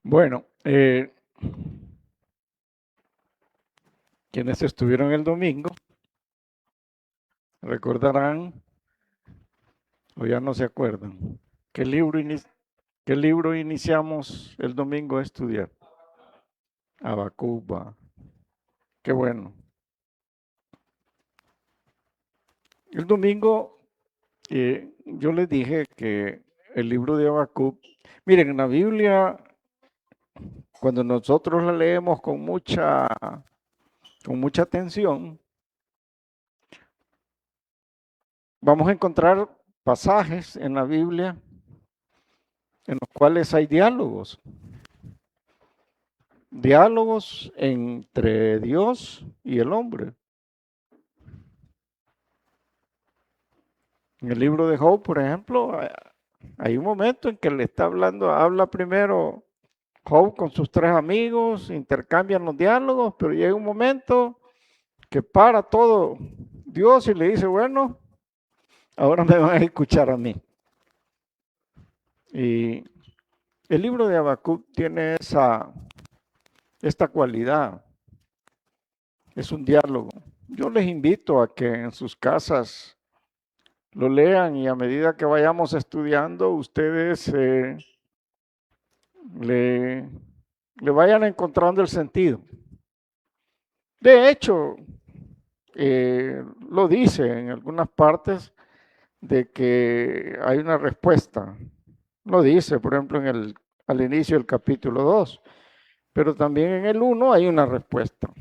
Bueno, quienes estuvieron el domingo recordarán, o ya no se acuerdan, qué libro iniciamos el domingo a estudiar. Habacuc, va. Qué bueno. El domingo yo les dije que el libro de Habacuc, miren, en la Biblia, cuando nosotros la leemos con mucha atención, vamos a encontrar pasajes en la Biblia en los cuales hay diálogos entre Dios y el hombre. En el libro de Job, por ejemplo, hay un momento en que le está hablando, habla primero Job con sus tres amigos, intercambian los diálogos, pero llega un momento que para todo Dios y le dice, bueno, ahora me van a escuchar a mí. Y el libro de Habacuc tiene esta cualidad, es un diálogo. Yo les invito a que en sus casas lo lean y a medida que vayamos estudiando, ustedes le vayan encontrando el sentido. De hecho, lo dice en algunas partes de que hay una respuesta. Lo dice, por ejemplo, al inicio del capítulo 2, pero también en el 1 hay una respuesta.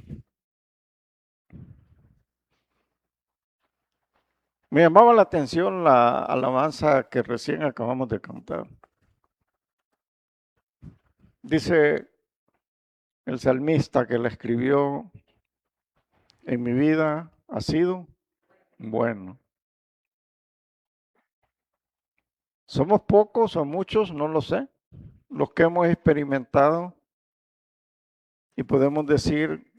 Me llamaba la atención la alabanza que recién acabamos de cantar. Dice el salmista que la escribió: en mi vida ha sido bueno. Somos pocos o muchos, no lo sé, los que hemos experimentado y podemos decir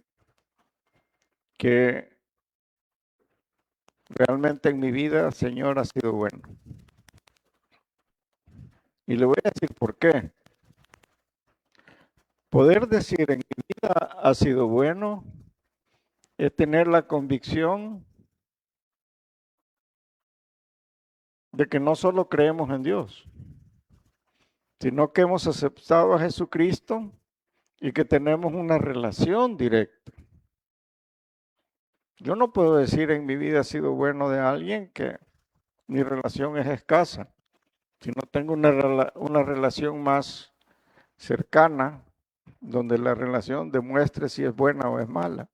que realmente en mi vida, Señor, ha sido bueno. Y le voy a decir por qué. Poder decir en mi vida ha sido bueno es tener la convicción de que no solo creemos en Dios, sino que hemos aceptado a Jesucristo y que tenemos una relación directa. Yo no puedo decir en mi vida ha sido bueno de alguien que mi relación es escasa, si no tengo una relación más cercana, donde la relación demuestre si es buena o es mala.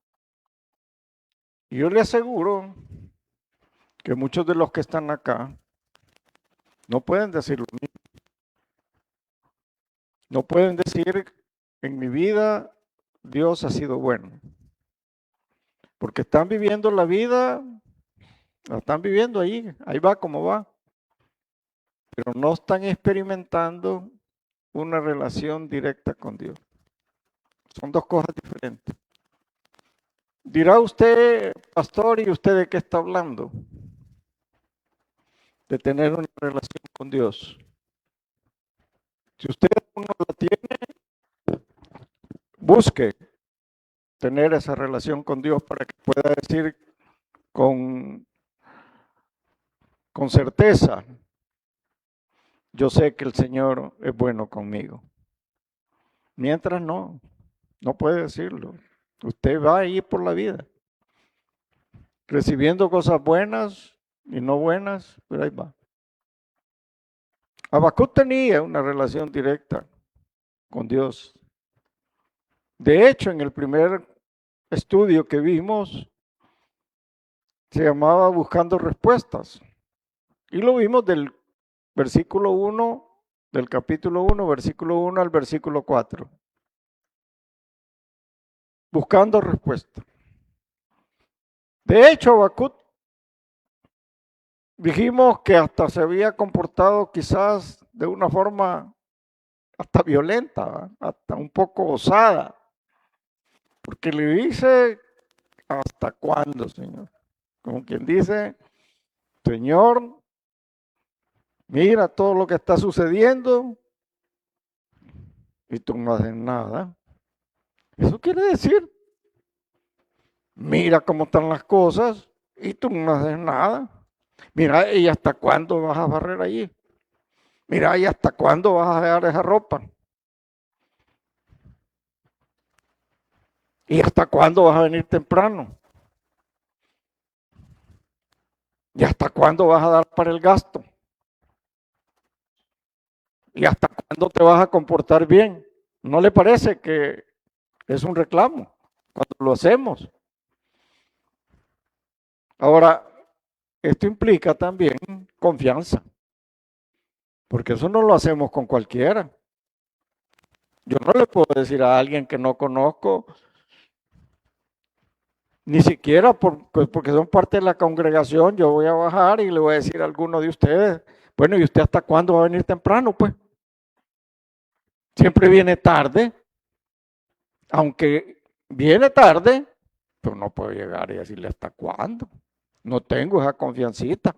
Y yo le aseguro que muchos de los que están acá no pueden decir lo mismo. No pueden decir, en mi vida Dios ha sido bueno. Porque están viviendo la vida, la están viviendo ahí va como va. Pero no están experimentando una relación directa con Dios. Son dos cosas diferentes. Dirá usted, pastor, ¿y usted de qué está hablando? De tener una relación con Dios. Si usted no la tiene, busque tener esa relación con Dios para que pueda decir con certeza, yo sé que el Señor es bueno conmigo. Mientras no puede decirlo. Usted va a ir por la vida, recibiendo cosas buenas y no buenas, pero ahí va. Habacuc tenía una relación directa con Dios. De hecho, en el primer estudio que vimos, se llamaba Buscando Respuestas. Y lo vimos del versículo 1, del capítulo 1, versículo 1 al versículo 4. Buscando respuestas. De hecho, Habacuc dijimos que hasta se había comportado quizás de una forma hasta violenta, hasta un poco osada, porque le dice ¿hasta cuándo, Señor? Como quien dice, Señor, mira todo lo que está sucediendo y tú no haces nada. Eso quiere decir, mira cómo están las cosas y tú no haces nada. Mira, ¿y hasta cuándo vas a barrer allí? Mira, ¿y hasta cuándo vas a dejar esa ropa? ¿Y hasta cuándo vas a venir temprano? ¿Y hasta cuándo vas a dar para el gasto? ¿Y hasta cuándo te vas a comportar bien? ¿No le parece que es un reclamo cuando lo hacemos? Ahora, esto implica también confianza, porque eso no lo hacemos con cualquiera. Yo no le puedo decir a alguien que no conozco, ni siquiera porque son parte de la congregación, yo voy a bajar y le voy a decir a alguno de ustedes, bueno, ¿y usted hasta cuándo va a venir temprano? Pues siempre viene tarde, aunque viene tarde, pero no puedo llegar y decirle hasta cuándo. No tengo esa confiancita,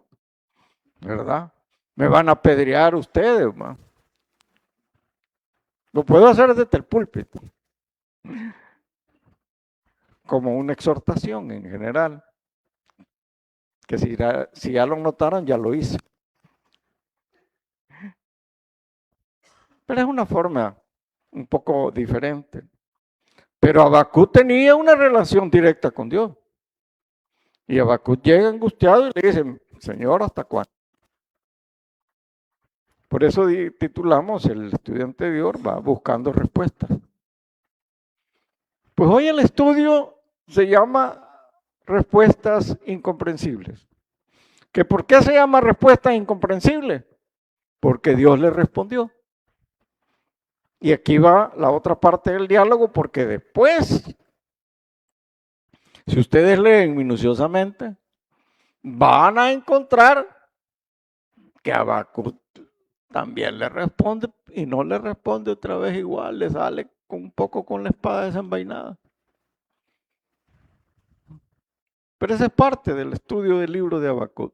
¿verdad? Me van a apedrear ustedes, man. Lo puedo hacer desde el púlpito, como una exhortación en general, que si ya lo notaron, ya lo hice. Pero es una forma un poco diferente. Pero Habacuc tenía una relación directa con Dios. Y Habacuc llega angustiado y le dice, Señor, ¿hasta cuándo? Por eso titulamos El estudiante de Dios va buscando respuestas. Pues hoy el estudio se llama Respuestas Incomprensibles. ¿Que por qué se llama Respuestas Incomprensibles? Porque Dios le respondió. Y aquí va la otra parte del diálogo, porque después, si ustedes leen minuciosamente, van a encontrar que Habacuc también le responde y no le responde otra vez igual, le sale un poco con la espada desenvainada. Pero esa es parte del estudio del libro de Habacuc.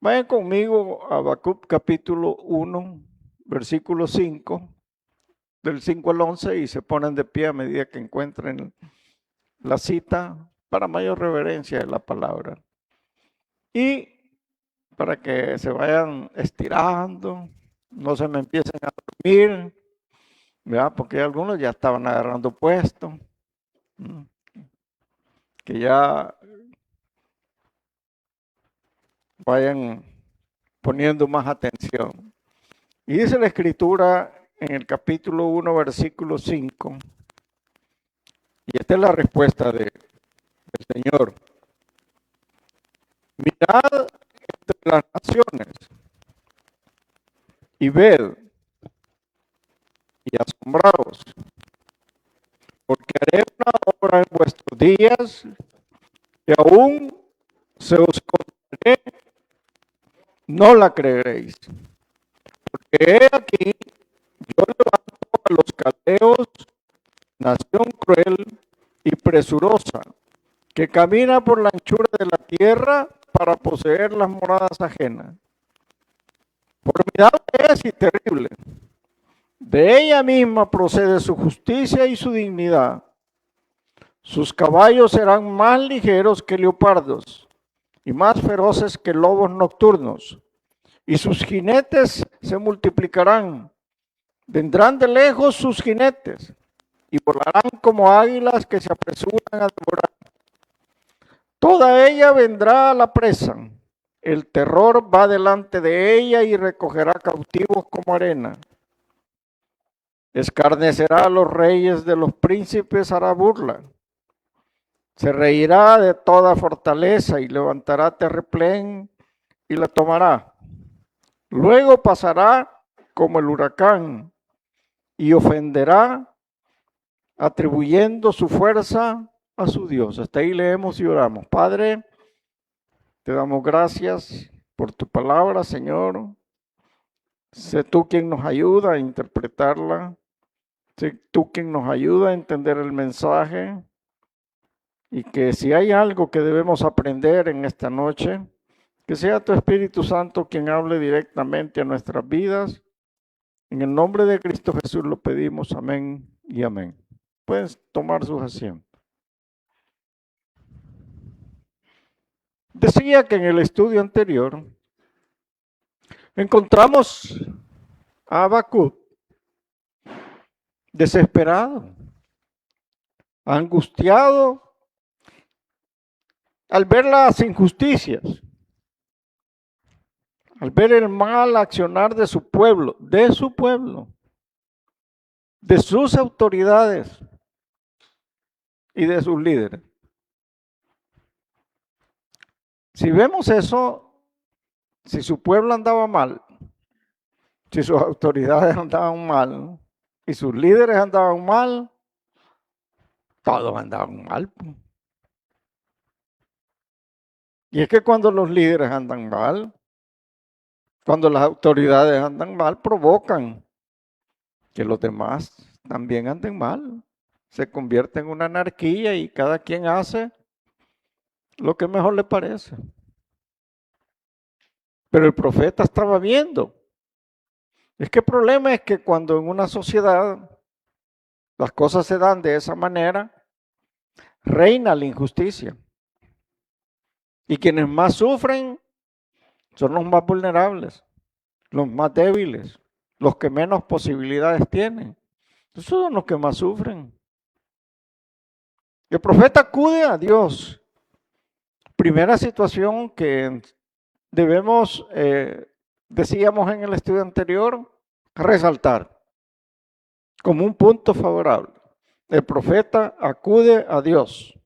Vayan conmigo a Habacuc capítulo 1, versículo 5, del 5 al 11, y se ponen de pie a medida que encuentren la cita para mayor reverencia de la palabra. Y para que se vayan estirando, no se me empiecen a dormir, ¿verdad? Porque algunos ya estaban agarrando puesto, que ya vayan poniendo más atención. Y dice la Escritura en el capítulo 1, versículo 5, y esta es la respuesta del Señor. Mirad entre las naciones y ved y asombraos, porque haré una obra en vuestros días que aún se os contaré, no la creeréis. Porque he aquí, yo levanto a los caldeos, nación cruel y presurosa, que camina por la anchura de la tierra para poseer las moradas ajenas. Formidable es y terrible. De ella misma procede su justicia y su dignidad. Sus caballos serán más ligeros que leopardos y más feroces que lobos nocturnos. Y sus jinetes se multiplicarán. Vendrán de lejos sus jinetes y volarán como águilas que se apresuran a devorar. Toda ella vendrá a la presa. El terror va delante de ella y recogerá cautivos como arena. Escarnecerá a los reyes de los príncipes, hará burla. Se reirá de toda fortaleza y levantará terraplén y la tomará. Luego pasará como el huracán y ofenderá, atribuyendo su fuerza a su Dios. Hasta ahí leemos y oramos. Padre, te damos gracias por tu palabra, Señor. Sé tú quien nos ayuda a interpretarla. Sé tú quien nos ayuda a entender el mensaje. y que si hay algo que debemos aprender en esta noche, que sea tu Espíritu Santo quien hable directamente a nuestras vidas. En el nombre de Cristo Jesús lo pedimos, amén y amén. Pueden tomar sus asientos. Decía que en el estudio anterior encontramos a Habacuc desesperado, angustiado al ver las injusticias, al ver el mal accionar de su pueblo, de sus autoridades y de sus líderes. Si vemos eso, si su pueblo andaba mal, si sus autoridades andaban mal y sus líderes andaban mal, todos andaban mal. Y es que cuando los líderes andan mal, cuando las autoridades andan mal, provocan que los demás también anden mal. Se convierte en una anarquía y cada quien hace lo que mejor le parece. Pero el profeta estaba viendo. Es que el problema es que cuando en una sociedad las cosas se dan de esa manera, reina la injusticia. Y quienes más sufren son los más vulnerables, los más débiles, los que menos posibilidades tienen. Esos son los que más sufren. El profeta acude a Dios. Primera situación que debemos, decíamos en el estudio anterior, resaltar como un punto favorable. El profeta acude a Dios.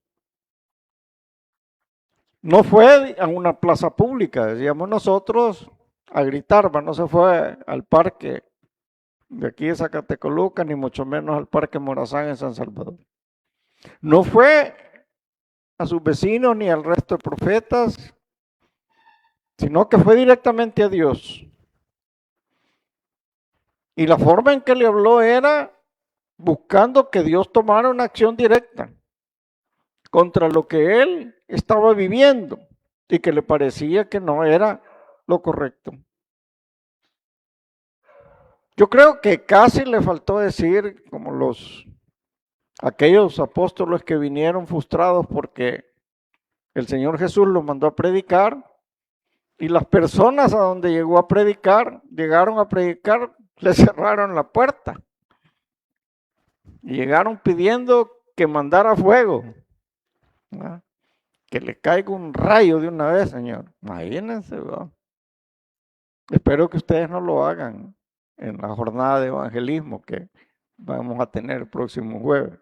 No fue a una plaza pública, decíamos nosotros, a gritar, no se fue al parque de aquí de Zacatecoluca, ni mucho menos al Parque Morazán en San Salvador. No fue a sus vecinos ni al resto de profetas, sino que fue directamente a Dios. Y la forma en que le habló era buscando que Dios tomara una acción directa contra lo que él estaba viviendo y que le parecía que no era lo correcto. Yo creo que casi le faltó decir, como aquellos apóstoles que vinieron frustrados porque el Señor Jesús los mandó a predicar y las personas a donde llegaron a predicar, le cerraron la puerta y llegaron pidiendo que mandara fuego, ¿no? Que le caiga un rayo de una vez, Señor. Imagínense, ¿no? Espero que ustedes no lo hagan en la jornada de evangelismo que vamos a tener el próximo jueves.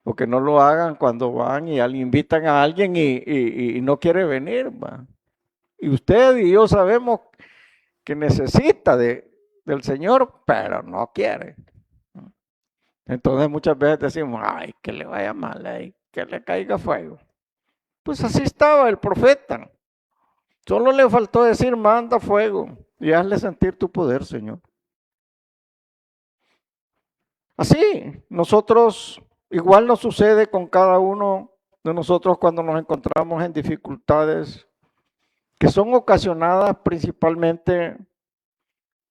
O que no lo hagan cuando van y invitan a alguien y no quiere venir, ¿va? Y usted y yo sabemos que necesita del Señor, pero no quiere. Entonces muchas veces decimos, ay, que le vaya mal, ay, que le caiga fuego. Pues así estaba el profeta. Solo le faltó decir, manda fuego y hazle sentir tu poder, Señor. Así, nosotros, igual nos sucede con cada uno de nosotros cuando nos encontramos en dificultades que son ocasionadas principalmente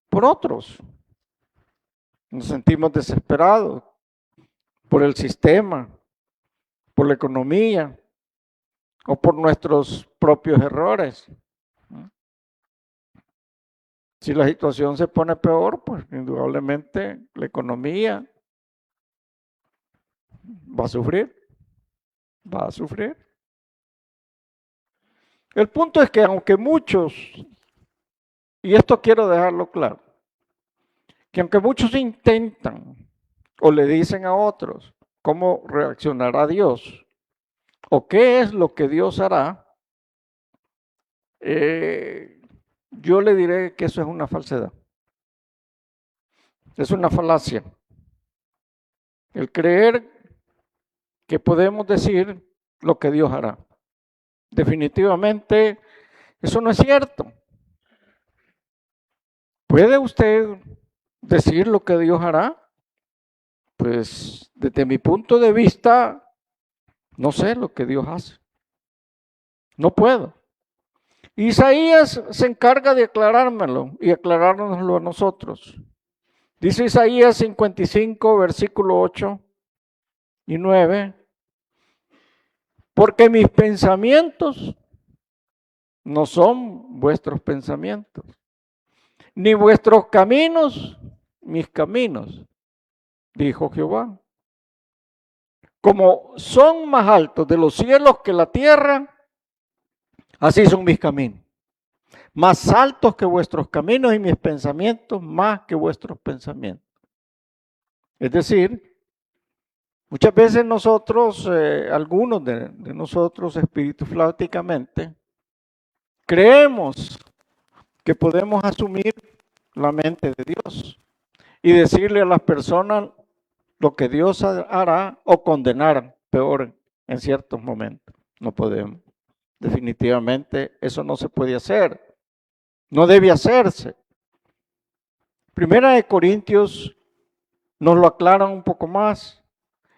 por otros. Nos sentimos desesperados por el sistema, por la economía o por nuestros propios errores. Si la situación se pone peor, pues indudablemente la economía va a sufrir. El punto es que aunque muchos, y esto quiero dejarlo claro, que aunque muchos intentan o le dicen a otros cómo reaccionará Dios o qué es lo que Dios hará, yo le diré que eso es una falsedad. Es una falacia. El creer que podemos decir lo que Dios hará. Definitivamente, eso no es cierto. ¿Puede usted decir lo que Dios hará? Pues desde mi punto de vista, No sé lo que Dios hace. No puedo. Isaías se encarga de aclarármelo y aclarárnoslo a nosotros. Dice Isaías 55, versículo 8 y 9, porque mis pensamientos no son vuestros pensamientos, ni vuestros caminos, mis caminos, dijo Jehová. Como son más altos de los cielos que la tierra, así son mis caminos. Más altos que vuestros caminos y mis pensamientos más que vuestros pensamientos. Es decir, muchas veces nosotros, algunos de nosotros espiritualmente, creemos que podemos asumir la mente de Dios y decirle a las personas lo que Dios hará o condenar, peor, en ciertos momentos. No podemos. Definitivamente eso no se puede hacer. No debe hacerse. Primera de Corintios nos lo aclaran un poco más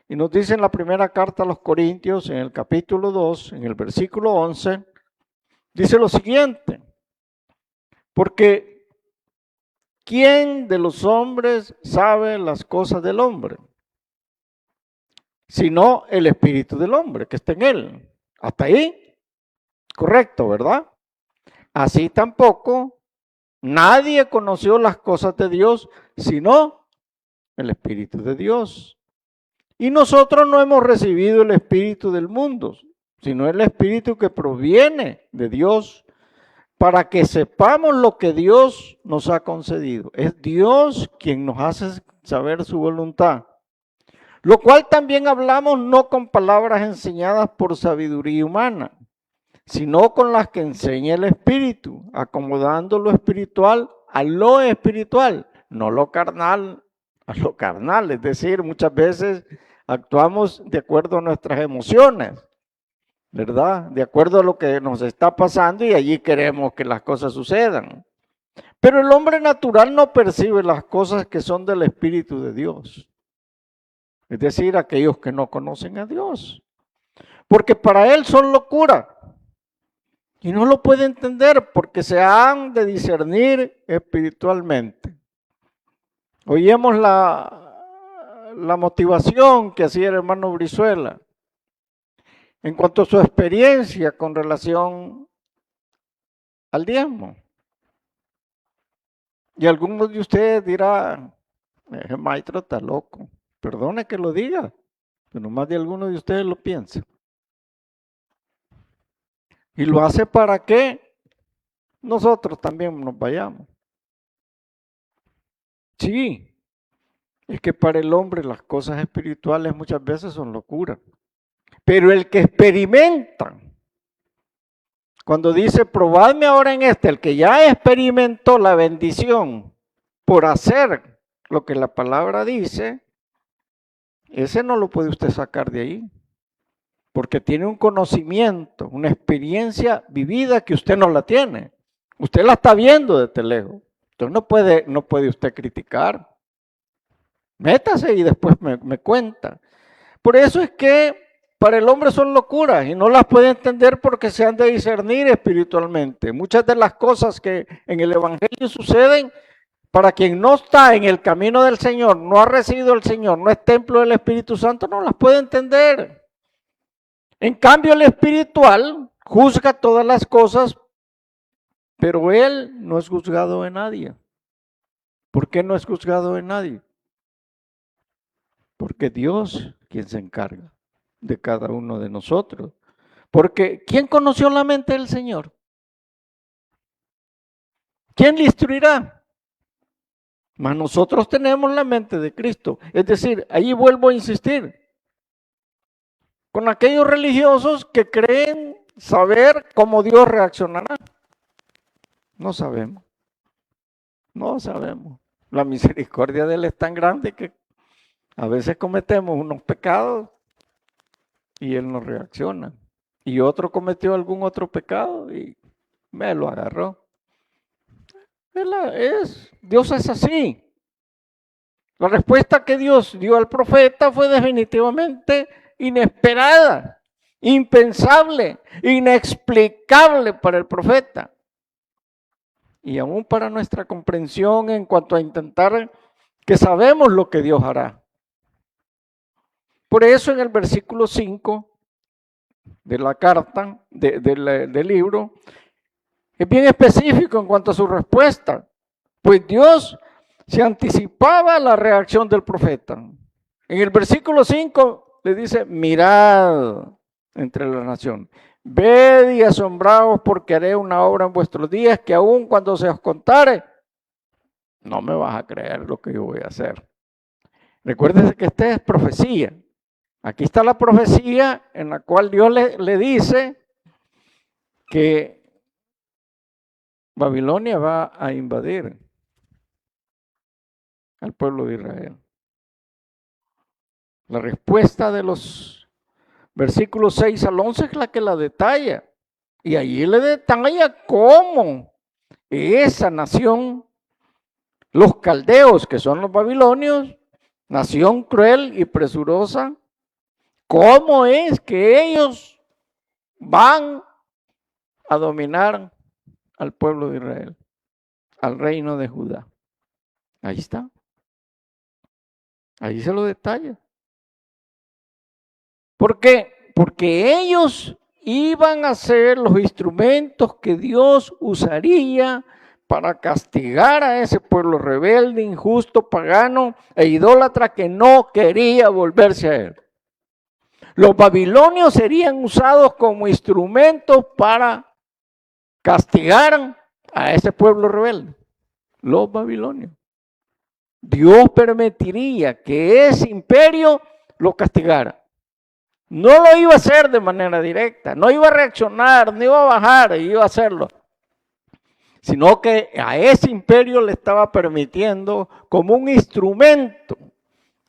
y nos dice en la primera carta a los Corintios, en el capítulo 2, en el versículo 11, dice lo siguiente: porque ¿quién de los hombres sabe las cosas del hombre? Sino el espíritu del hombre que está en él. Hasta ahí, correcto, ¿verdad? Así tampoco nadie conoció las cosas de Dios, sino el espíritu de Dios. Y nosotros no hemos recibido el espíritu del mundo, sino el espíritu que proviene de Dios, para que sepamos lo que Dios nos ha concedido. Es Dios quien nos hace saber su voluntad. Lo cual también hablamos no con palabras enseñadas por sabiduría humana, sino con las que enseña el Espíritu, acomodando lo espiritual a lo espiritual, no lo carnal a lo carnal. Es decir, muchas veces actuamos de acuerdo a nuestras emociones, ¿verdad? De acuerdo a lo que nos está pasando y allí queremos que las cosas sucedan. Pero el hombre natural no percibe las cosas que son del Espíritu de Dios. Es decir, aquellos que no conocen a Dios. Porque para él son locura. Y no lo puede entender porque se han de discernir espiritualmente. Oímos la motivación que hacía el hermano Brizuela en cuanto a su experiencia con relación al diezmo. Y algunos de ustedes dirán, ese maestro está loco. Perdone que lo diga, pero más de algunos de ustedes lo piensan. Y lo hace para que nosotros también nos vayamos. Sí, es que para el hombre las cosas espirituales muchas veces son locura. Pero el que experimenta, cuando dice, probadme ahora en este, el que ya experimentó la bendición por hacer lo que la palabra dice, ese no lo puede usted sacar de ahí. Porque tiene un conocimiento, una experiencia vivida que usted no la tiene. Usted la está viendo desde lejos. Entonces no puede usted criticar. Métase y después me cuenta. Por eso es que para el hombre son locuras y no las puede entender porque se han de discernir espiritualmente. Muchas de las cosas que en el Evangelio suceden, para quien no está en el camino del Señor, no ha recibido al Señor, no es templo del Espíritu Santo, no las puede entender. En cambio, el espiritual juzga todas las cosas, pero él no es juzgado de nadie. ¿Por qué no es juzgado de nadie? Porque Dios quien se encarga de cada uno de nosotros. Porque ¿quién conoció la mente del Señor? ¿Quién le instruirá? Mas nosotros tenemos la mente de Cristo. Es decir, ahí vuelvo a insistir. Con aquellos religiosos que creen saber cómo Dios reaccionará. No sabemos. No sabemos. La misericordia de Él es tan grande que a veces cometemos unos pecados y Él no reacciona. Y otro cometió algún otro pecado y me lo agarró. Dios es así. La respuesta que Dios dio al profeta fue definitivamente inesperada. impensable, inexplicable para el profeta. Y aún para nuestra comprensión en cuanto a intentar que sabemos lo que Dios hará. Por eso en el versículo 5 de la carta, del libro, es bien específico en cuanto a su respuesta, pues Dios se anticipaba a la reacción del profeta. En el versículo 5 le dice, mirad entre las naciones, ved y asombraos porque haré una obra en vuestros días que aun cuando se os contare, no me vas a creer lo que yo voy a hacer. Recuérdense que esta es profecía. Aquí está la profecía en la cual Dios le dice que Babilonia va a invadir al pueblo de Israel. La respuesta de los versículos 6 al 11 es la que la detalla. Y allí le detalla cómo esa nación, los caldeos, que son los babilonios, nación cruel y presurosa, cómo es que ellos van a dominar al pueblo de Israel, al reino de Judá. Ahí está. Ahí se lo detalla. ¿Por qué? Porque ellos iban a ser los instrumentos que Dios usaría para castigar a ese pueblo rebelde, injusto, pagano e idólatra que no quería volverse a él. Los babilonios serían usados como instrumentos para castigar a ese pueblo rebelde. Los babilonios. Dios permitiría que ese imperio lo castigara. No lo iba a hacer de manera directa, no iba a reaccionar, no iba a bajar, iba a hacerlo. Sino que a ese imperio le estaba permitiendo como un instrumento.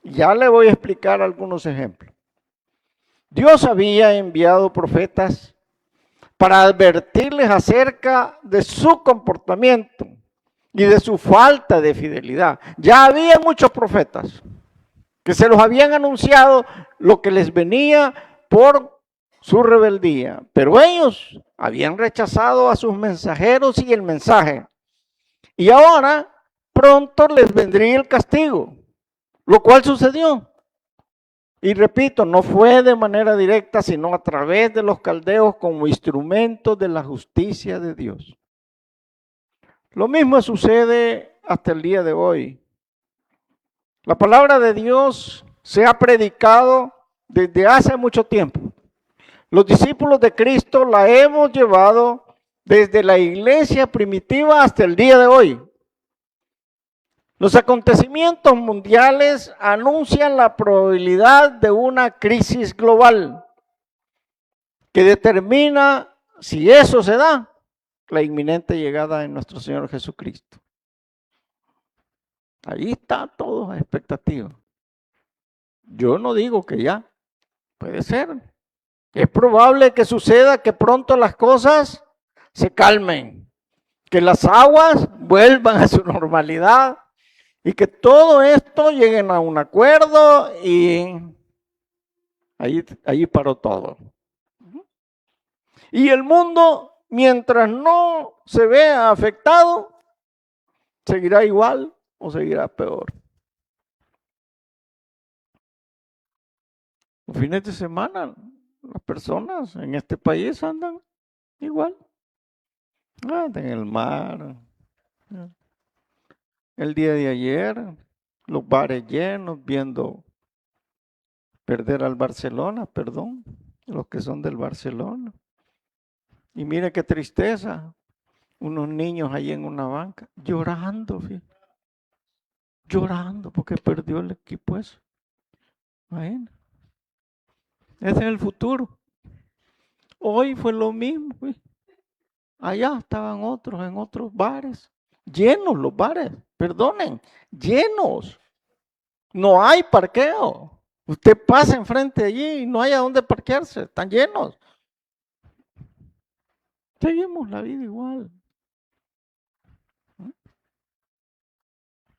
Ya le voy a explicar algunos ejemplos. Dios había enviado profetas para advertirles acerca de su comportamiento y de su falta de fidelidad. Ya había muchos profetas que se los habían anunciado lo que les venía por su rebeldía, pero ellos habían rechazado a sus mensajeros y el mensaje. Y ahora pronto les vendría el castigo, lo cual sucedió. Y repito, no fue de manera directa, sino a través de los caldeos como instrumentos de la justicia de Dios. Lo mismo sucede hasta el día de hoy. La palabra de Dios se ha predicado desde hace mucho tiempo. Los discípulos de Cristo la hemos llevado desde la iglesia primitiva hasta el día de hoy. Los acontecimientos mundiales anuncian la probabilidad de una crisis global que determina, si eso se da, la inminente llegada de nuestro Señor Jesucristo. Ahí está todo a expectativa. Yo no digo que ya, puede ser. Es probable que suceda que pronto las cosas se calmen, que las aguas vuelvan a su normalidad y que todo esto lleguen a un acuerdo y ahí paró todo. Y el mundo, mientras no se vea afectado, seguirá igual o seguirá peor. Los fines de semana, las personas en este país andan igual. En el mar. El día de ayer, los bares llenos, viendo perder al Barcelona, los que son del Barcelona. Y mire qué tristeza, unos niños ahí en una banca, llorando, fíjate. Llorando porque perdió el equipo eso. Imagínate. Ese es el futuro. Hoy fue lo mismo. Allá estaban otros en otros bares. Llenos los bares, perdonen, llenos. No hay parqueo. Usted pasa enfrente de allí y no hay a dónde parquearse, están llenos. Seguimos la vida igual.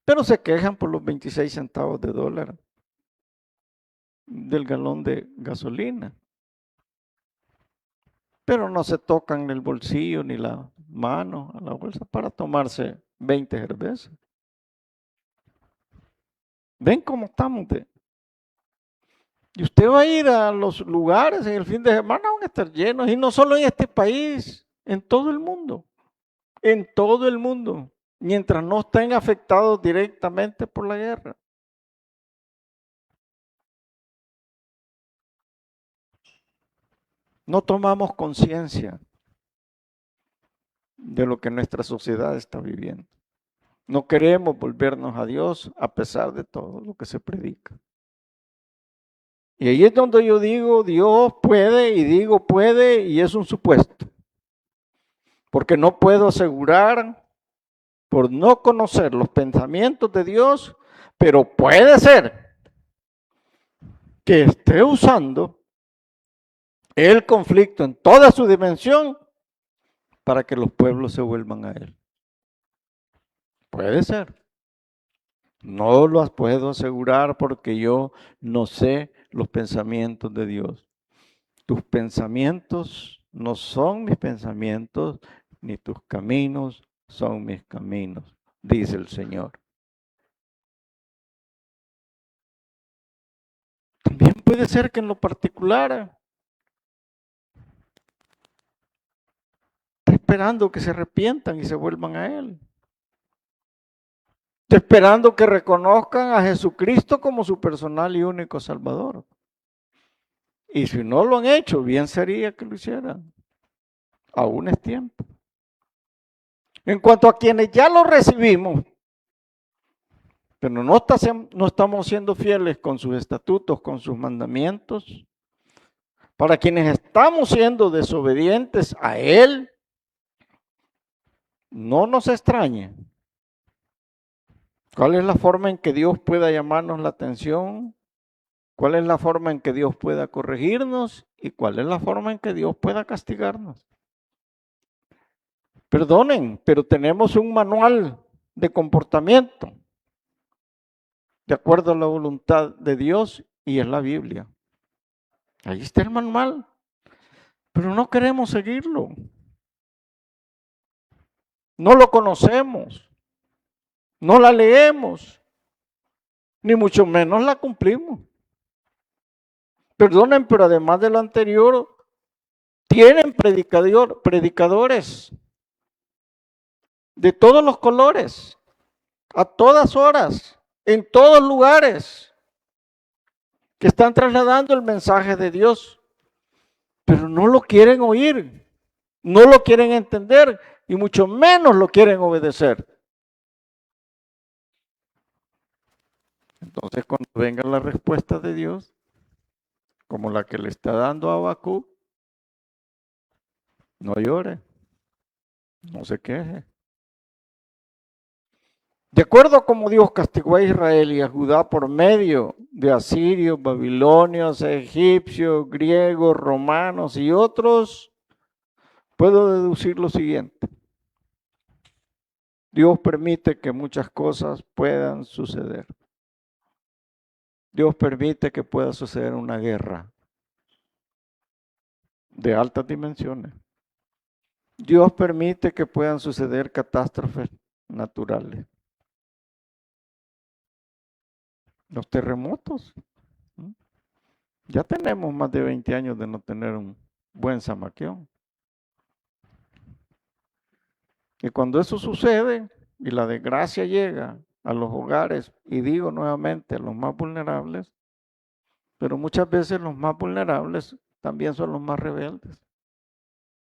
Pero se quejan por los 26 centavos de dólar del galón de gasolina. pero no se tocan el bolsillo ni la mano a la bolsa para tomarse 20 cervezas. ¿Ven cómo estamos? Y usted va a ir a los lugares en el fin de semana, van a estar llenos, y no solo en este país, en todo el mundo, mientras no estén afectados directamente por la guerra. No tomamos conciencia de lo que nuestra sociedad está viviendo. No queremos volvernos a Dios a pesar de todo lo que se predica. Y ahí es donde yo digo, Dios puede, y digo puede, y es un supuesto. Porque no puedo asegurar, por no conocer los pensamientos de Dios, pero puede ser que esté usando el conflicto en toda su dimensión para que los pueblos se vuelvan a Él. Puede ser. No lo puedo asegurar porque yo no sé los pensamientos de Dios. Tus pensamientos no son mis pensamientos, ni tus caminos son mis caminos, dice el Señor. También puede ser que en lo particular está esperando que se arrepientan y se vuelvan a Él. Está esperando que reconozcan a Jesucristo como su personal y único Salvador. Y si no lo han hecho, bien sería que lo hicieran. Aún es tiempo. En cuanto a quienes ya lo recibimos, pero no estamos siendo fieles con sus estatutos, con sus mandamientos, para quienes estamos siendo desobedientes a Él, no nos extrañe. ¿Cuál es la forma en que Dios pueda llamarnos la atención? ¿Cuál es la forma en que Dios pueda corregirnos? ¿Y cuál es la forma en que Dios pueda castigarnos? Perdonen, pero tenemos un manual de comportamiento de acuerdo a la voluntad de Dios y es la Biblia. Ahí está el manual, pero no queremos seguirlo. No lo conocemos, no la leemos, ni mucho menos la cumplimos. Perdonen, pero además de lo anterior, tienen predicadores de todos los colores, a todas horas, en todos lugares, que están trasladando el mensaje de Dios, pero no lo quieren oír, no lo quieren entender y mucho menos lo quieren obedecer. Entonces, cuando venga la respuesta de Dios, como la que le está dando a Habacuc, no llore, no se queje. De acuerdo a cómo Dios castigó a Israel y a Judá por medio de asirios, babilonios, egipcios, griegos, romanos y otros, puedo deducir lo siguiente. Dios permite que muchas cosas puedan suceder. Dios permite que pueda suceder una guerra de altas dimensiones. Dios permite que puedan suceder catástrofes naturales. Los terremotos. Ya tenemos más de 20 años de no tener un buen zamaquión. Y cuando eso sucede y la desgracia llega a los hogares, y digo nuevamente a los más vulnerables, pero muchas veces los más vulnerables también son los más rebeldes.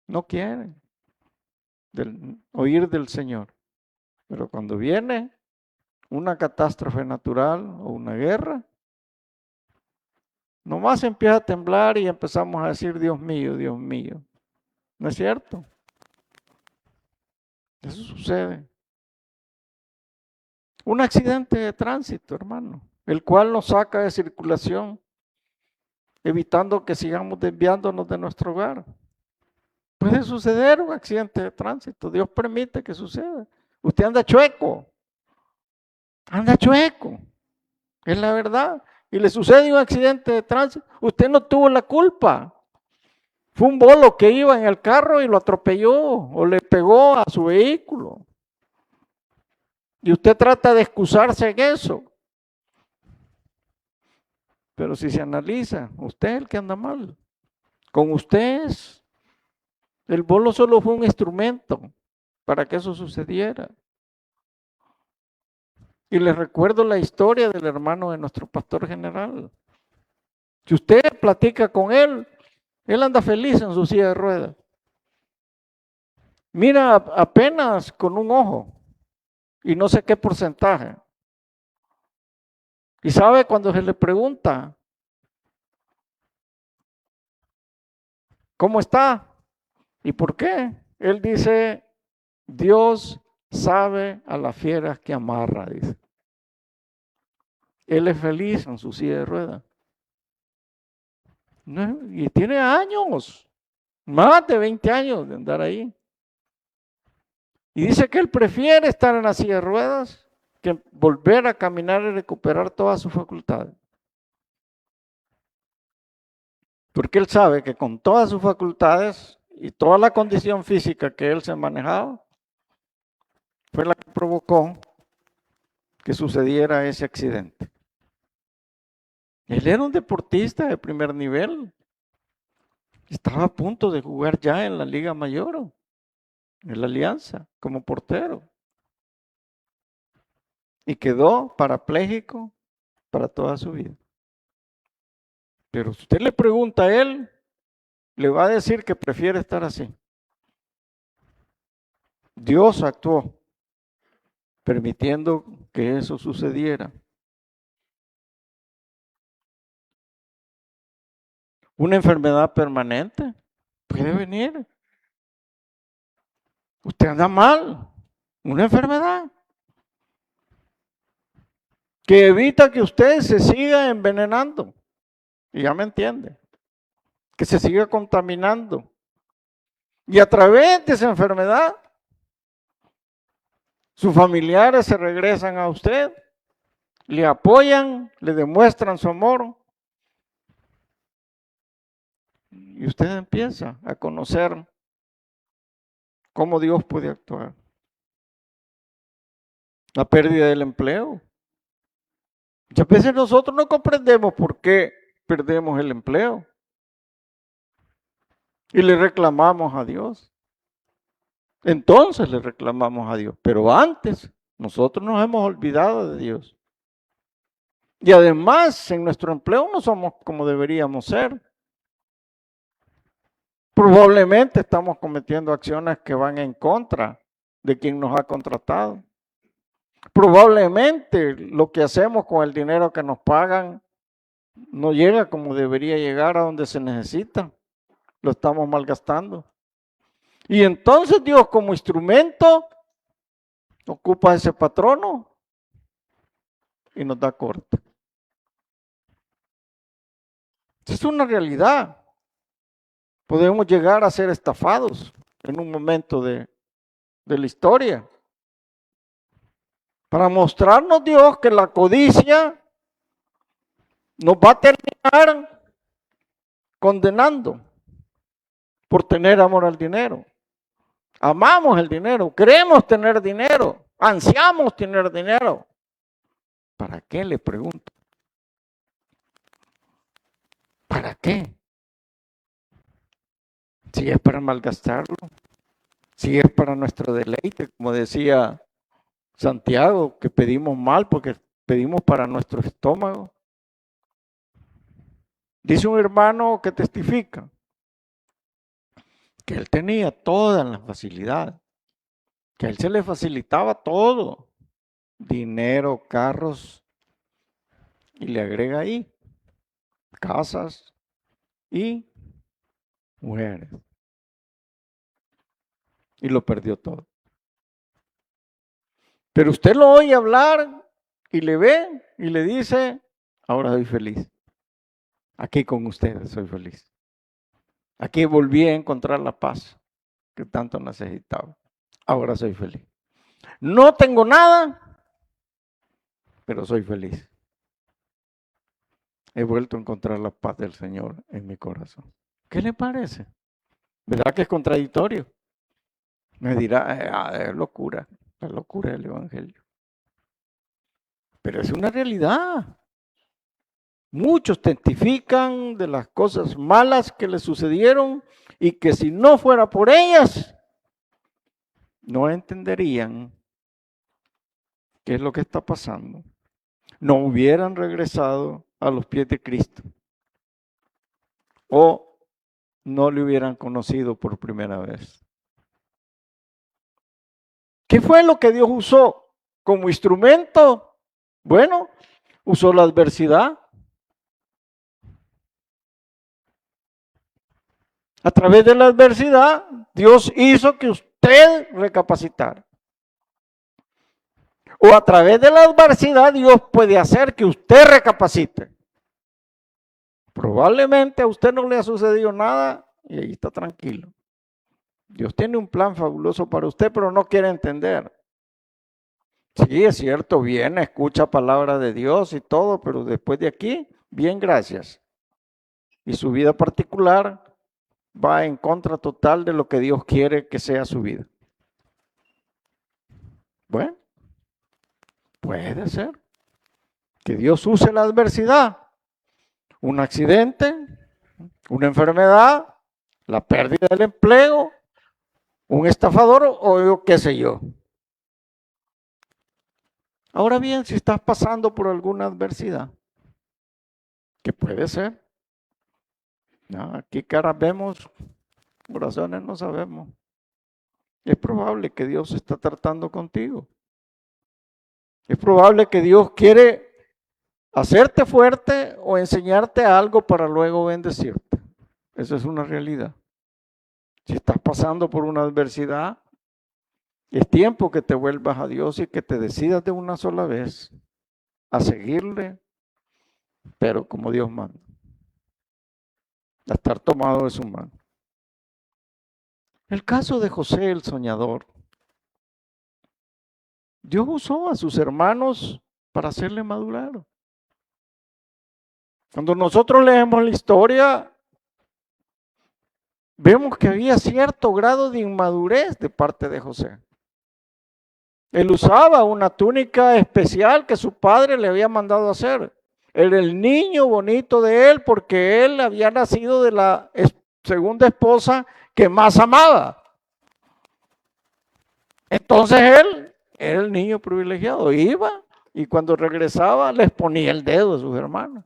No quieren oír del Señor. Pero cuando viene una catástrofe natural o una guerra, nomás empieza a temblar y empezamos a decir, Dios mío, Dios mío. ¿No es cierto? Eso sucede. Un accidente de tránsito, hermano, el cual nos saca de circulación, evitando que sigamos desviándonos de nuestro hogar. Puede suceder un accidente de tránsito, Dios permite que suceda. Usted anda chueco, es la verdad. Y le sucede un accidente de tránsito, usted no tuvo la culpa. Fue un bolo que iba en el carro y lo atropelló o le pegó a su vehículo. Y usted trata de excusarse en eso. Pero si se analiza, usted es el que anda mal. Con ustedes, el bolo solo fue un instrumento para que eso sucediera. Y les recuerdo la historia del hermano de nuestro pastor general. Si usted platica con él anda feliz en su silla de ruedas. Mira apenas con un ojo y no sé qué porcentaje. Y sabe cuando se le pregunta, ¿cómo está? ¿Y por qué? Él dice, Dios sabe a las fieras que amarra, dice. Él es feliz en su silla de ruedas. Y tiene años, más de 20 años de andar ahí. Y dice que él prefiere estar en la silla de ruedas que volver a caminar y recuperar todas sus facultades. Porque él sabe que con todas sus facultades y toda la condición física que él se manejaba, fue la que provocó que sucediera ese accidente. Él era un deportista de primer nivel. Estaba a punto de jugar ya en la Liga Mayor, en la Alianza, como portero. Y quedó parapléjico para toda su vida. Pero si usted le pregunta a él, le va a decir que prefiere estar así. Dios actuó permitiendo que eso sucediera. Una enfermedad permanente puede venir. Usted anda mal. Una enfermedad que evita que usted se siga envenenando. Y ya me entiende. Que se siga contaminando. Y a través de esa enfermedad, sus familiares se regresan a usted, le apoyan, le demuestran su amor. Y usted empieza a conocer cómo Dios puede actuar. La pérdida del empleo. Muchas veces nosotros no comprendemos por qué perdemos el empleo. Y le reclamamos a Dios. Entonces le reclamamos a Dios. Pero antes, nosotros nos hemos olvidado de Dios. Y además, en nuestro empleo no somos como deberíamos ser. Probablemente estamos cometiendo acciones que van en contra de quien nos ha contratado. Probablemente lo que hacemos con el dinero que nos pagan no llega como debería llegar a donde se necesita. Lo estamos malgastando. Y entonces Dios como instrumento ocupa ese patrono y nos da corte. Es una realidad. Podemos llegar a ser estafados en un momento de la historia. Para mostrarnos Dios que la codicia nos va a terminar condenando por tener amor al dinero. Amamos el dinero, queremos tener dinero, ansiamos tener dinero. ¿Para qué? Le pregunto. ¿Para qué? Si es para malgastarlo, si es para nuestro deleite, como decía Santiago, que pedimos mal porque pedimos para nuestro estómago. Dice un hermano que testifica que él tenía todas las facilidades, que a él se le facilitaba todo, dinero, carros, y le agrega ahí casas y mujeres. Y lo perdió todo. Pero usted lo oye hablar y le ve y le dice, ahora soy feliz. Aquí con ustedes soy feliz. Aquí volví a encontrar la paz que tanto necesitaba. Ahora soy feliz. No tengo nada, pero soy feliz. He vuelto a encontrar la paz del Señor en mi corazón. ¿Qué le parece? ¿Verdad que es contradictorio? Me dirá, es locura, la locura del Evangelio. Pero es una realidad. Muchos testifican de las cosas malas que les sucedieron y que si no fuera por ellas, no entenderían qué es lo que está pasando. No hubieran regresado a los pies de Cristo o no le hubieran conocido por primera vez. ¿Qué fue lo que Dios usó como instrumento? Bueno, usó la adversidad. A través de la adversidad, Dios hizo que usted recapacitara. O a través de la adversidad, Dios puede hacer que usted recapacite. Probablemente a usted no le ha sucedido nada y ahí está tranquilo. Dios tiene un plan fabuloso para usted, pero no quiere entender. Sí, es cierto, viene, escucha palabra de Dios y todo, pero después de aquí, bien, gracias. Y su vida particular va en contra total de lo que Dios quiere que sea su vida. Bueno, puede ser que Dios use la adversidad, un accidente, una enfermedad, la pérdida del empleo, un estafador o yo qué sé yo. Ahora bien, si estás pasando por alguna adversidad, que puede ser, no, aquí caras vemos, corazones no sabemos. Es probable que Dios está tratando contigo. Es probable que Dios quiere hacerte fuerte o enseñarte algo para luego bendecirte. Esa es una realidad. Si estás pasando por una adversidad, es tiempo que te vuelvas a Dios y que te decidas de una sola vez a seguirle, pero como Dios manda, a estar tomado de su mano. El caso de José el soñador. Dios usó a sus hermanos para hacerle madurar. Cuando nosotros leemos la historia, vemos que había cierto grado de inmadurez de parte de José. Él usaba una túnica especial que su padre le había mandado hacer. Era el niño bonito de él porque él había nacido de la segunda esposa que más amaba. Entonces él era el niño privilegiado. Iba y cuando regresaba les ponía el dedo a sus hermanos.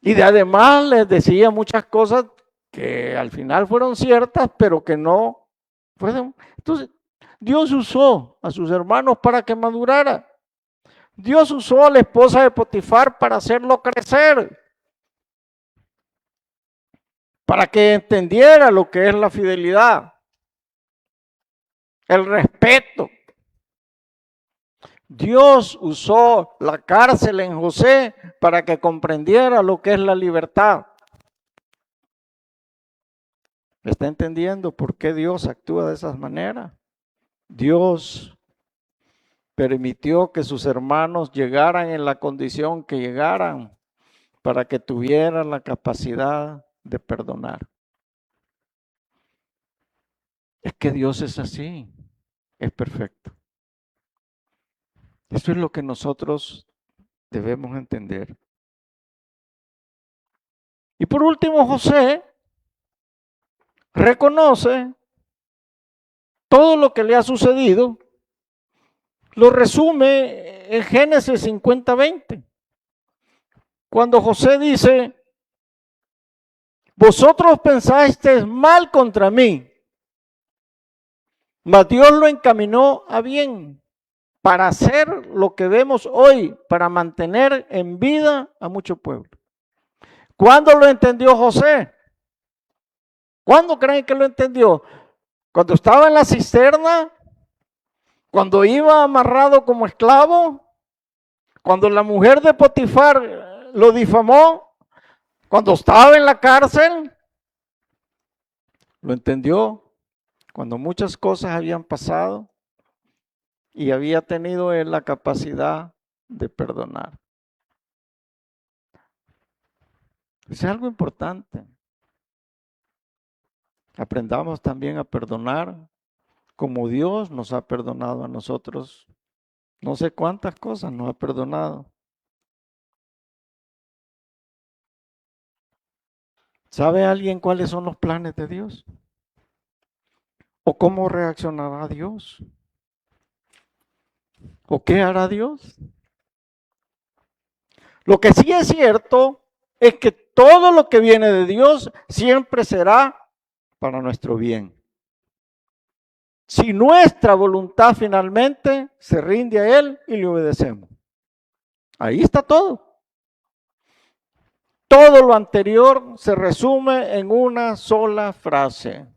Y de además les decía muchas cosas que al final fueron ciertas, pero que no fueron. Entonces, Dios usó a sus hermanos para que madurara. Dios usó a la esposa de Potifar para hacerlo crecer, para que entendiera lo que es la fidelidad, el respeto. Dios usó la cárcel en José para que comprendiera lo que es la libertad. ¿Está entendiendo por qué Dios actúa de esas maneras? Dios permitió que sus hermanos llegaran en la condición que llegaran para que tuvieran la capacidad de perdonar. Es que Dios es así, es perfecto. Eso es lo que nosotros debemos entender. Y por último, José reconoce todo lo que le ha sucedido, lo resume en Génesis 50:20. Cuando José dice, vosotros pensasteis mal contra mí, mas Dios lo encaminó a bien para hacer lo que vemos hoy, para mantener en vida a mucho pueblo. ¿Cuándo lo entendió José? ¿Cuándo creen que lo entendió? ¿Cuando estaba en la cisterna? ¿Cuando iba amarrado como esclavo? ¿Cuando la mujer de Potifar lo difamó? ¿Cuando estaba en la cárcel? Lo entendió cuando muchas cosas habían pasado y había tenido él la capacidad de perdonar. Es algo importante. Aprendamos también a perdonar como Dios nos ha perdonado a nosotros. No sé cuántas cosas nos ha perdonado. ¿Sabe alguien cuáles son los planes de Dios? ¿O cómo reaccionará Dios? ¿O qué hará Dios? Lo que sí es cierto es que todo lo que viene de Dios siempre será para nuestro bien. Si nuestra voluntad finalmente se rinde a Él y le obedecemos. Ahí está todo. Todo lo anterior se resume en una sola frase.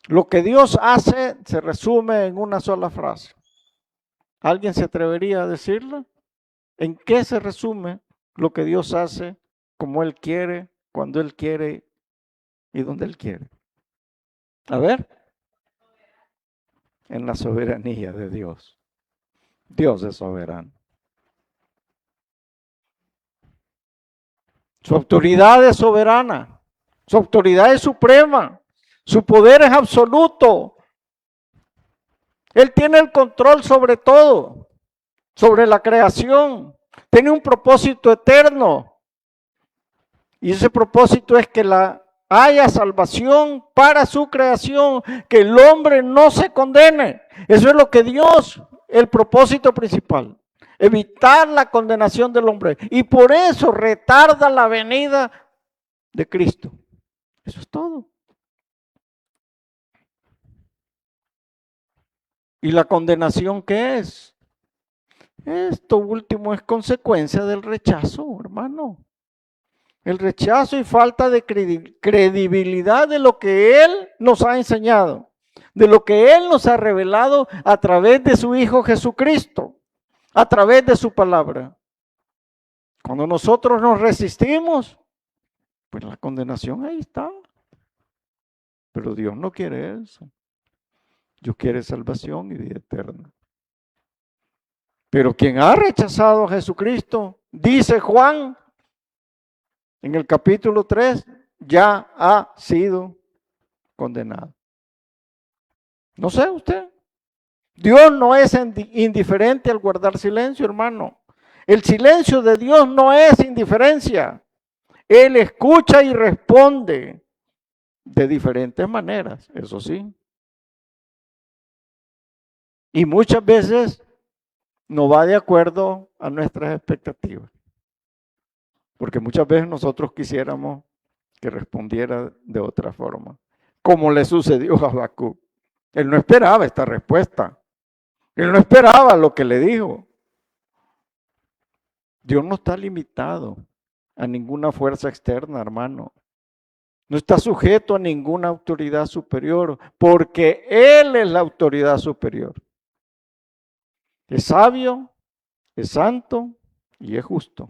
Lo que Dios hace se resume en una sola frase. ¿Alguien se atrevería a decirlo? ¿En qué se resume lo que Dios hace, como Él quiere, cuando Él quiere y donde Él quiere? A ver, en la soberanía de Dios. Dios es soberano. Su autoridad es soberana, su autoridad es suprema, su poder es absoluto. Él tiene el control sobre todo, sobre la creación. Tiene un propósito eterno. Y ese propósito es que haya salvación para su creación, que el hombre no se condene. Eso es lo que Dios, el propósito principal, evitar la condenación del hombre. Y por eso retarda la venida de Cristo. Eso es todo. ¿Y la condenación qué es? Esto último es consecuencia del rechazo, hermano. El rechazo y falta de credibilidad de lo que Él nos ha enseñado, de lo que Él nos ha revelado a través de su Hijo Jesucristo, a través de su palabra. Cuando nosotros nos resistimos, pues la condenación ahí está. Pero Dios no quiere eso. Dios quiere salvación y vida eterna. Pero quien ha rechazado a Jesucristo, dice Juan, en el capítulo 3, ya ha sido condenado. No sé usted. Dios no es indiferente al guardar silencio, hermano. El silencio de Dios no es indiferencia. Él escucha y responde de diferentes maneras, eso sí. Y muchas veces no va de acuerdo a nuestras expectativas. Porque muchas veces nosotros quisiéramos que respondiera de otra forma, como le sucedió a Habacuc. Él no esperaba esta respuesta. Él no esperaba lo que le dijo. Dios no está limitado a ninguna fuerza externa, hermano. No está sujeto a ninguna autoridad superior, porque Él es la autoridad superior. Es sabio, es santo y es justo.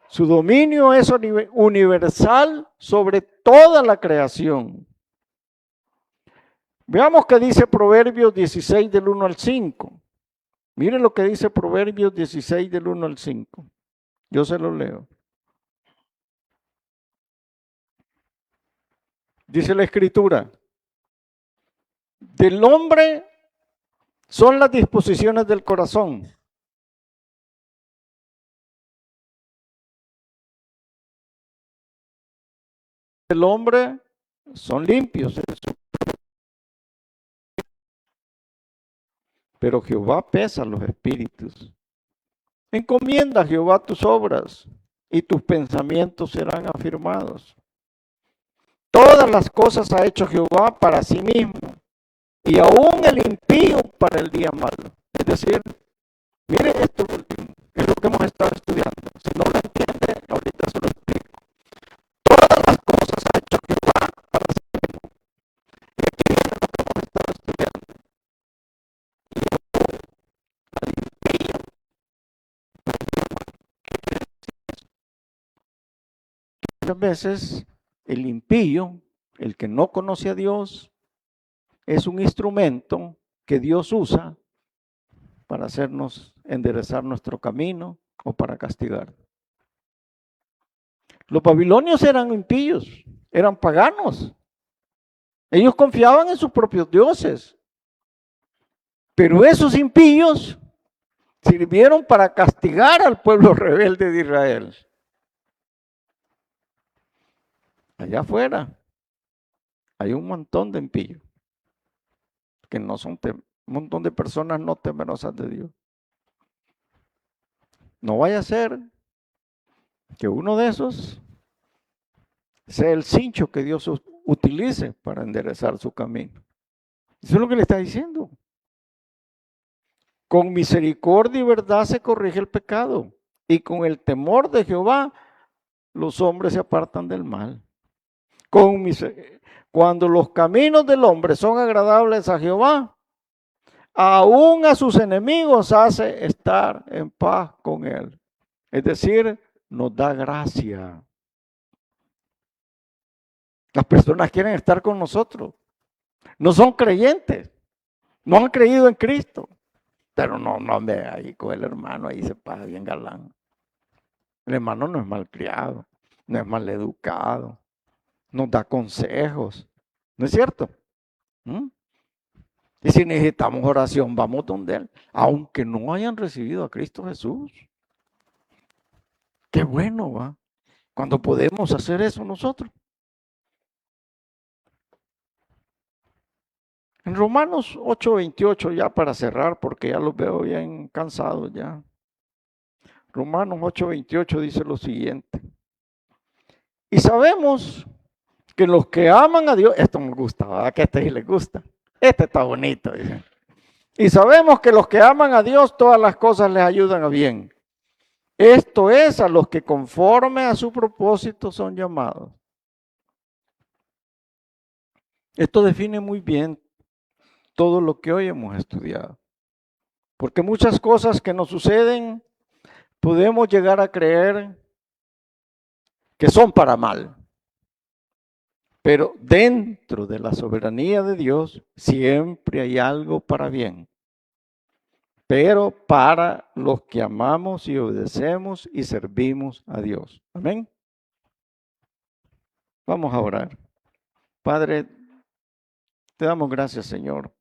Su dominio es universal sobre toda la creación. Veamos qué dice Proverbios 16 del 1 al 5. Miren lo que dice Proverbios 16 del 1 al 5. Yo se lo leo. Dice la Escritura, del hombre son las disposiciones del corazón. Del hombre son limpios, pero Jehová pesa los espíritus. Encomienda a Jehová tus obras y tus pensamientos serán afirmados. Todas las cosas ha hecho Jehová para sí mismo y aún el impío para el día malo. Es decir, mire esto último, es lo que hemos estado estudiando. Si no lo entiende, ahorita se lo explico. Todas las cosas ha hecho Jehová para sí mismo. Y aquí viene lo que hemos estado estudiando. Y aún al impío para el día malo. ¿Qué quiere decir eso? Muchas veces el impío, el que no conoce a Dios, es un instrumento que Dios usa para hacernos enderezar nuestro camino o para castigar. Los babilonios eran impíos, eran paganos. Ellos confiaban en sus propios dioses. Pero esos impíos sirvieron para castigar al pueblo rebelde de Israel. Allá afuera hay un montón de impíos, que no son un montón de personas no temerosas de Dios. No vaya a ser que uno de esos sea el cincho que Dios utilice para enderezar su camino. Eso es lo que le está diciendo. Con misericordia y verdad se corrige el pecado, y con el temor de Jehová los hombres se apartan del mal. Cuando los caminos del hombre son agradables a Jehová, aún a sus enemigos hace estar en paz con él. Es decir, nos da gracia. Las personas quieren estar con nosotros. No son creyentes. No han creído en Cristo. Pero no, hombre, ahí con el hermano, ahí se pasa bien galán. El hermano no es malcriado, no es maleducado, nos da consejos. ¿No es cierto? Y si necesitamos oración, vamos donde Él, aunque no hayan recibido a Cristo Jesús. Qué bueno, ¿va? Cuando podemos hacer eso nosotros. En Romanos 8:28, ya para cerrar, porque ya los veo bien cansados ya. Romanos 8:28 dice lo siguiente. Y sabemos que los que aman a Dios, esto me gusta, ¿verdad? Que a este sí les gusta. Este está bonito, dice. Y sabemos que los que aman a Dios, todas las cosas les ayudan a bien. Esto es a los que conforme a su propósito son llamados. Esto define muy bien todo lo que hoy hemos estudiado. Porque muchas cosas que nos suceden, podemos llegar a creer que son para mal. Pero dentro de la soberanía de Dios, siempre hay algo para bien. Pero para los que amamos y obedecemos y servimos a Dios. Amén. Vamos a orar. Padre, te damos gracias, Señor,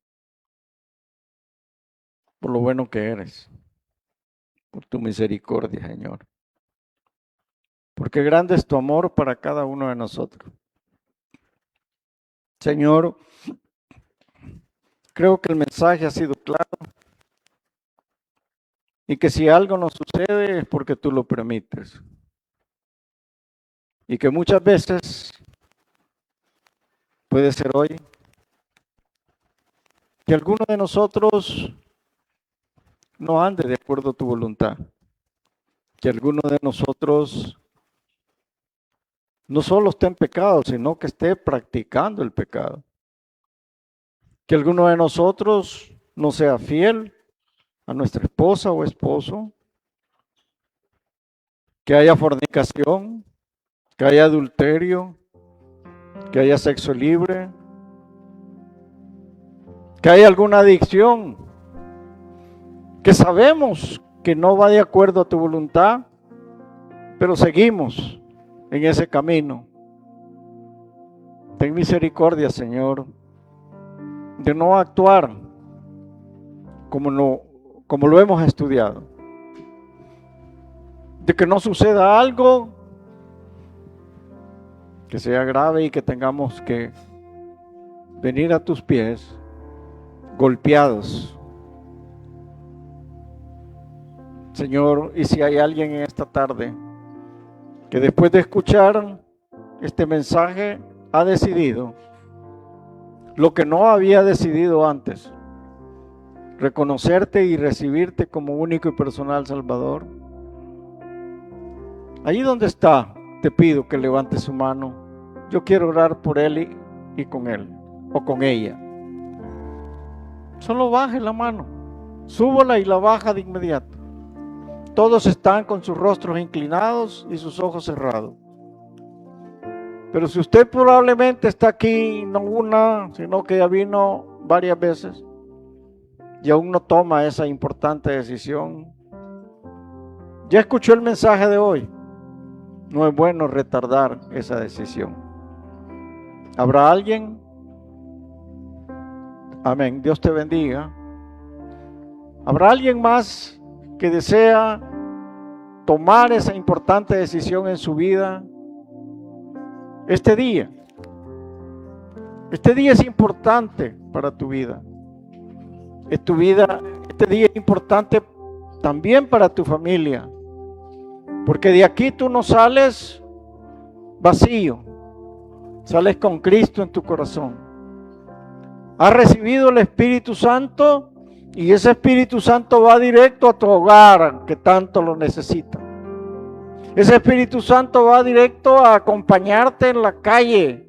por lo bueno que eres, por tu misericordia, Señor. Porque grande es tu amor para cada uno de nosotros. Señor, creo que el mensaje ha sido claro y que si algo nos sucede es porque tú lo permites. Y que muchas veces, puede ser hoy, que alguno de nosotros no ande de acuerdo a tu voluntad. Que alguno de nosotros no solo esté en pecado, sino que esté practicando el pecado. Que alguno de nosotros no sea fiel a nuestra esposa o esposo. Que haya fornicación, que haya adulterio, que haya sexo libre, que haya alguna adicción, que sabemos que no va de acuerdo a tu voluntad, pero seguimos en ese camino. Ten misericordia, Señor, de no actuar como lo hemos estudiado. De que no suceda algo que sea grave y que tengamos que venir a tus pies golpeados. Señor, y si hay alguien en esta tarde que después de escuchar este mensaje ha decidido lo que no había decidido antes, reconocerte y recibirte como único y personal Salvador, allí donde está, te pido que levante su mano. Yo quiero orar por él y con él o con ella. Solo baje la mano, súbala y la baja de inmediato. Todos están con sus rostros inclinados y sus ojos cerrados. Pero si usted probablemente está aquí, no una, sino que ya vino varias veces y aún no toma esa importante decisión, ya escuchó el mensaje de hoy. No es bueno retardar esa decisión. ¿Habrá alguien? Amén. Dios te bendiga. ¿Habrá alguien más que desea tomar esa importante decisión en su vida este día? Este día es importante para tu vida. Este día es importante también para tu familia. Porque de aquí tú no sales vacío. Sales con Cristo en tu corazón. Has recibido el Espíritu Santo y ese Espíritu Santo va directo a tu hogar que tanto lo necesita. Ese Espíritu Santo va directo a acompañarte en la calle,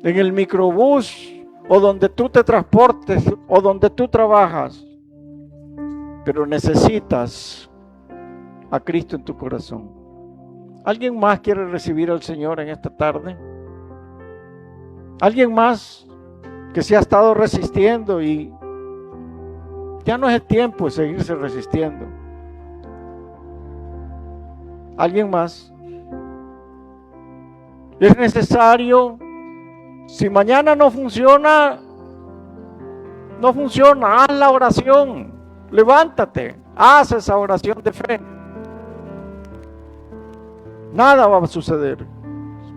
en el microbús o donde tú te transportes o donde tú trabajas. Pero necesitas a Cristo en tu corazón. ¿Alguien más quiere recibir al Señor en esta tarde? ¿Alguien más que se ha estado resistiendo y ya no es el tiempo de seguirse resistiendo? ¿Alguien más? Es necesario, si mañana no funciona, haz la oración, levántate, haz esa oración de fe. Nada va a suceder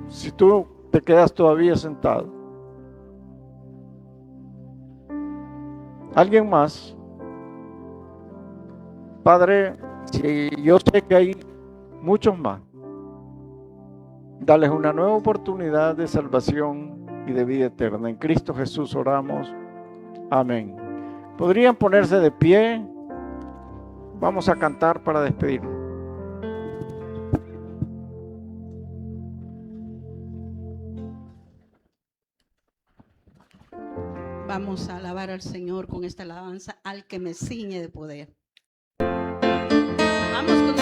si tú te quedas todavía sentado. ¿Alguien más? Padre, si yo sé que hay muchos más, dales una nueva oportunidad de salvación y de vida eterna. En Cristo Jesús oramos. Amén. ¿Podrían ponerse de pie? Vamos a cantar para despedirnos. Vamos a alabar al Señor con esta alabanza al que me ciñe de poder. Vamos con